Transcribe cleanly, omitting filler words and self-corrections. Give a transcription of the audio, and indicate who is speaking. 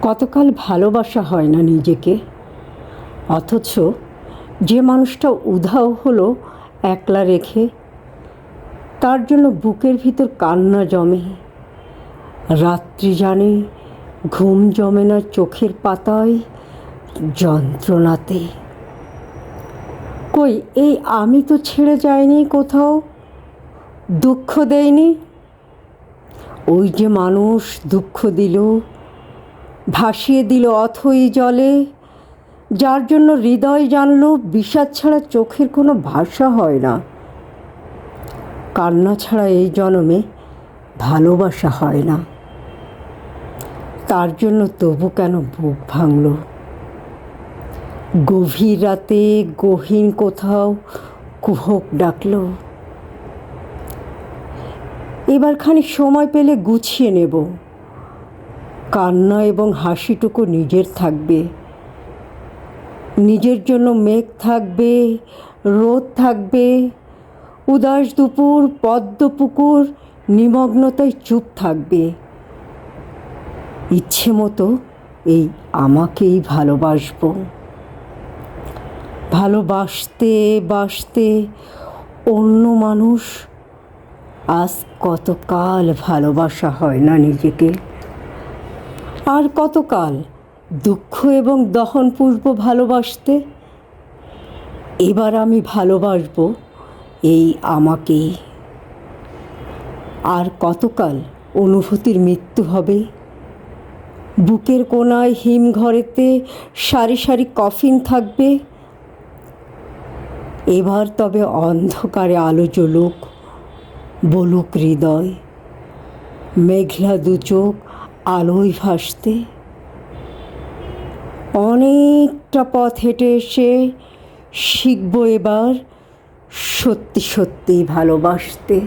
Speaker 1: কতকাল ভালোবাসা হয় না নিজেকে, অথচ যে মানুষটা উধাও হলো একলা রেখে, তার জন্য বুকের ভিতর কান্না জমে। রাত্রি জানে ঘুম জমে না চোখের পাতায়, যন্ত্রণাতে। কই এই আমি তো ছেড়ে যাইনি কোথাও, দুঃখ দেয়নি। ওই যে মানুষ দুঃখ দিল, ভাসিয়ে দিল অথই জলে, যার জন্য হৃদয় জানল বিষাদ ছাড়া চোখের কোনো ভাষা হয় না। কান্না ছাড়া এই জন্মে ভালোবাসা হয় না। তার জন্য তবু কেন বুক ভাঙল? গভীর রাতে গহীন কোথাও কুহক ডাকল। এবার খানিক সময় পেলে গুছিয়ে নেব। কান্না এবং হাসিটুকু নিজের থাকবে। নিজের জন্য মেঘ থাকবে, রোদ থাকবে, উদাস দুপুর, পদ্ম পুকুর নিমগ্নতায় চুপ থাকবে। ইচ্ছে মতো এই আমাকেই ভালোবাসবো। ভালোবাসতে বাসতে অন্য মানুষ, আজ কতকাল ভালোবাসা হয় না নিজেকে। আর কতকাল দুঃখ এবং দহন পূর্ব ভালোবাসতে। এবার আমি ভালোবাসবো এই আমাকেই। আর কতকাল অনুভূতির মৃত্যু হবে। বুকের কোনায় হিমঘরেতে সারি সারি কফিন থাকবে। এবার তবে অন্ধকারে আলো জ্বলুক, বলুক হৃদয়, মেঘলা দু চোখ আলোয় ভাসতে। অনেকটা পথ হেঁটে এসে শিখব এবার সত্যি সত্যি ভালোবাসতে।